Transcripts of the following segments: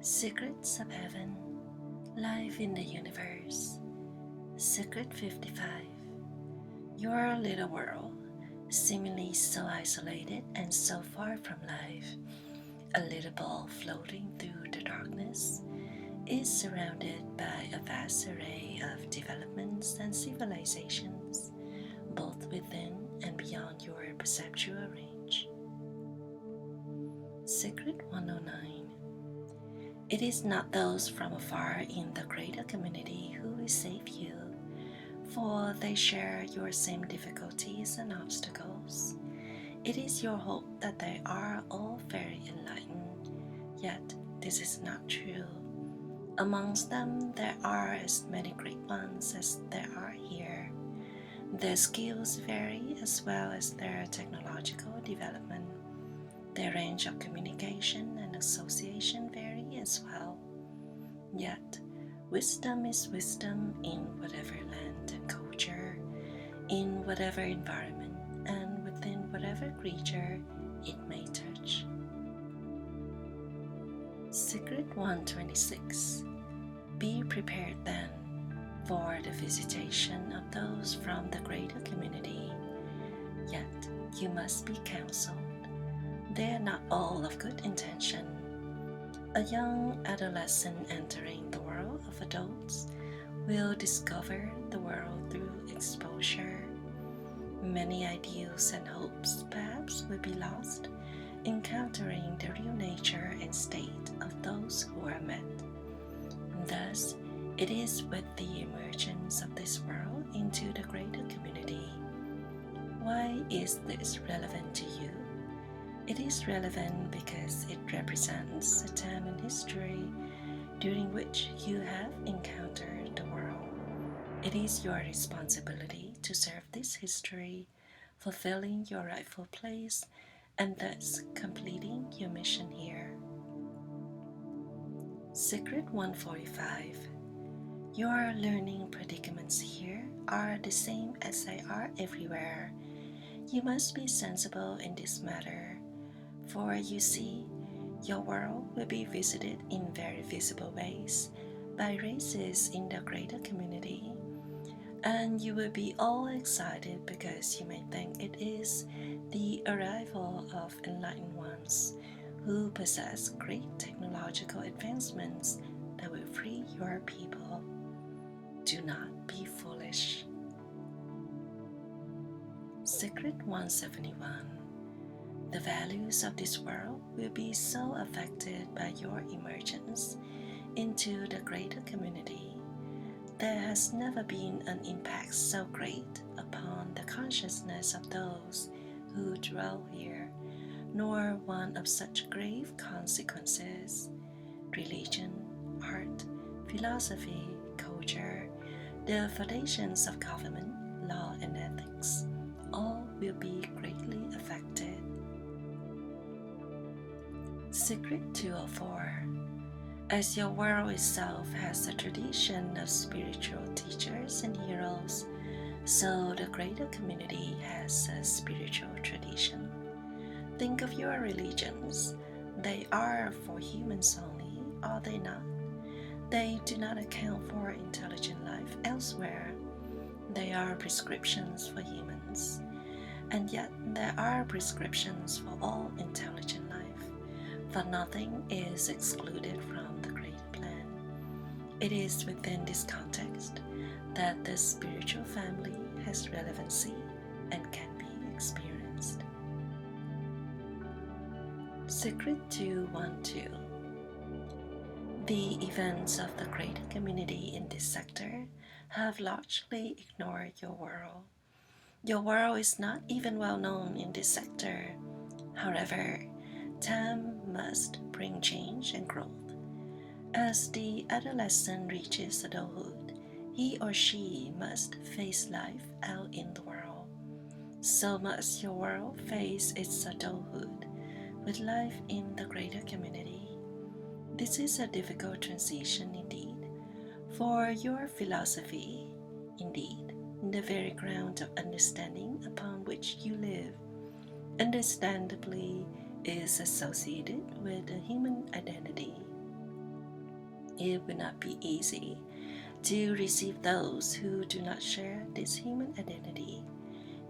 Secrets of Heaven, Life in the Universe. Secret 55. Your little world, seemingly so isolated and so far from life, a little ball floating through the darkness, is surrounded by a vast array of developments and civilizations, both within and beyond your perceptual range. Secret 109. It is not those from afar in the greater community who will save you, for they share your same difficulties and obstacles. It is your hope that they are all very enlightened, yet this is not true. Amongst them there are as many great ones as there are here. Their skills vary as well as their technological development. Their range of communication and association vary as well. Yet, wisdom is wisdom in whatever land and culture, in whatever environment, and within whatever creature it may touch. Secret 126. Be prepared then for the visitation of those from the greater community, yet you must be counseled. They are not all of good intention. A young adolescent entering the world of adults will discover the world through exposure. Many ideals and hopes perhaps will be lost, encountering the real nature and state of those who are met. Thus, it is with the emergence of this world into the greater community. Why is this relevant to you? It is relevant because it represents a time in history during which you have encountered the world. It is your responsibility to serve this history, fulfilling your rightful place and thus completing your mission here. Secret 145. Your learning predicaments here are the same as they are everywhere. You must be sensible in this matter. For you see, your world will be visited in very visible ways by races in the greater community, and you will be all excited because you may think it is the arrival of enlightened ones who possess great technological advancements that will free your people. Do not be foolish. Secret 171. The values of this world will be so affected by your emergence into the greater community. There has never been an impact so great upon the consciousness of those who dwell here, nor one of such grave consequences. Religion, art, philosophy, culture, the foundations of government, law, and ethics, all will be greatly affected. Secret 204. As your world itself has a tradition of spiritual teachers and heroes, so the greater community has a spiritual tradition. Think of your religions. They are for humans only, are they not? They do not account for intelligent life elsewhere. They are prescriptions for humans. And yet there are prescriptions for all intelligent life. For nothing is excluded from the great plan. It is within this context that the spiritual family has relevancy and can be experienced. Secret 212. The events of the greater community in this sector have largely ignored your world. Your world is not even well known in this sector. However, time must bring change and growth. As the adolescent reaches adulthood, he or she must face life out in the world. So must your world face its adulthood with life in the greater community. This is a difficult transition indeed, for your philosophy, indeed, the very ground of understanding upon which you live, understandably is associated with a human identity. It will not be easy to receive those who do not share this human identity.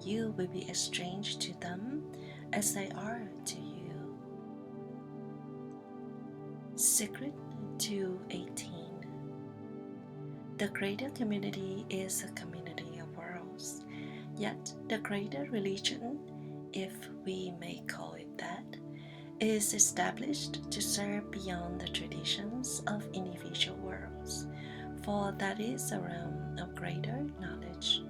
You will be as strange to them as they are to you. Secret 218. The greater community is a community of worlds, yet the greater religion, if we may call it that, is established to serve beyond the traditions of individual worlds, for that is a realm of greater knowledge.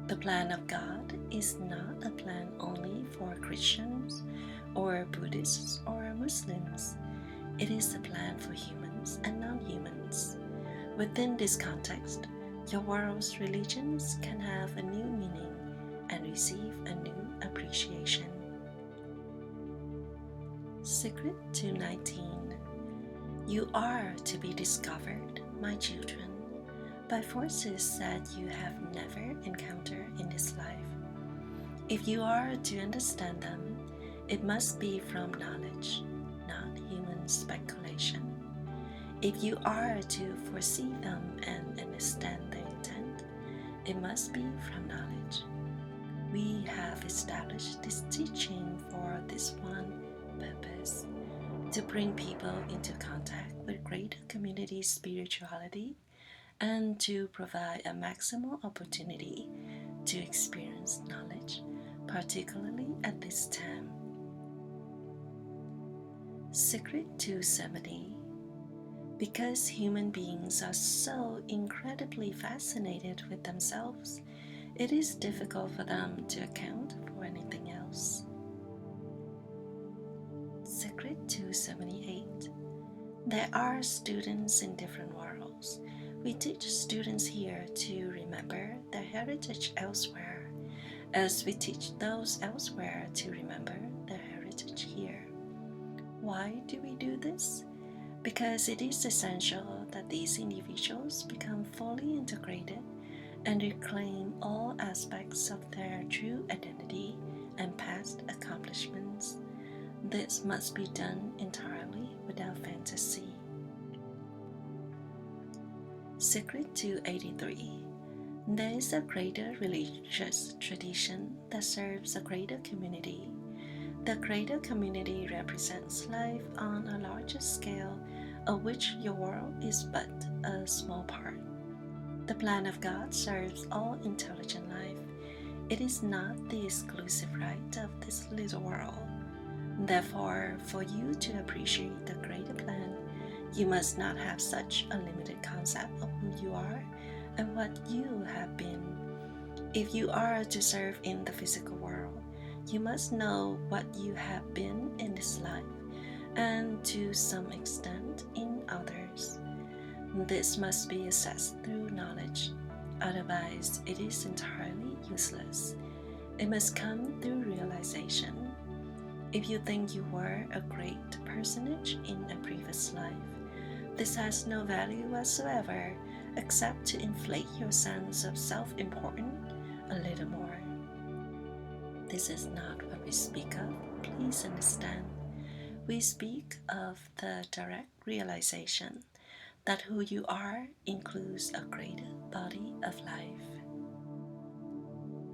The plan of God is not a plan only for Christians or Buddhists or Muslims. It is a plan for humans and non-humans. Within this context, your world's religions can have a new meaning and receive a new appreciation. Secret 219. You are to be discovered, my children, by forces that you have never encountered in this life. If you are to understand them, it must be from knowledge, not human speculation. If you are to foresee them and understand their intent, it must be from knowledge. We have established this teaching for this one purpose: to bring people into contact with greater community spirituality and to provide a maximal opportunity to experience knowledge, particularly at this time. Secret 270. Because human beings are so incredibly fascinated with themselves, it is difficult for them to account for anything else. Secret 278. There are students in different worlds. We teach students here to remember their heritage elsewhere, as we teach those elsewhere to remember their heritage here. Why do we do this? Because it is essential that these individuals become fully integrated and reclaim all aspects of their true identity and past accomplishments. This must be done entirely without fantasy. Secret 283. There is a greater religious tradition that serves a greater community. The greater community represents life on a larger scale, of which your world is but a small part. The plan of God serves all intelligent life. It is not the exclusive right of this little world. Therefore, for you to appreciate the greater plan, you must not have such a limited concept of who you are and what you have been. If you are to serve in the physical world, you must know what you have been in this life, and to some extent in others. This must be assessed through knowledge, otherwise it is entirely useless. It must come through realization. If you think you were a great personage in a previous life, this has no value whatsoever except to inflate your sense of self-importance a little more. This is not what we speak of, please understand. We speak of the direct realization that who you are includes a greater body of life.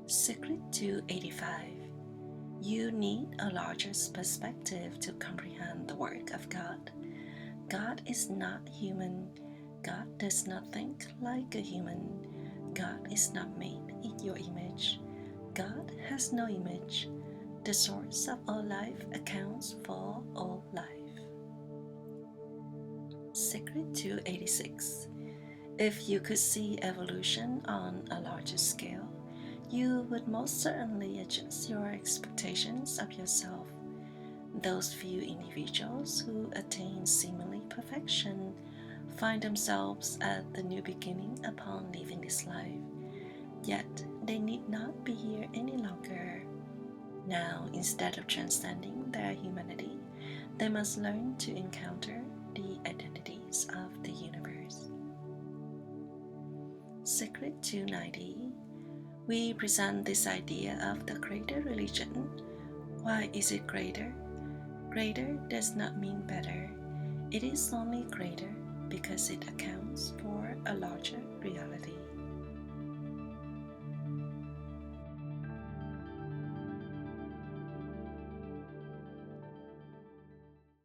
Secret 285. You need a larger perspective to comprehend the work of God. God is not human. God does not think like a human. God is not made in your image. God has no image. The source of all life accounts for all life. Secret 286. If you could see evolution on a larger scale, you would most certainly adjust your expectations of yourself. Those few individuals who attain seemingly perfection find themselves at the new beginning upon leaving this life. Yet they need not be here any longer. Now, instead of transcending their humanity, they must learn to encounter the identities of the universe. Secret 290. We present this idea of the greater religion. Why is it greater? Greater does not mean better. It is only greater because it accounts for a larger reality.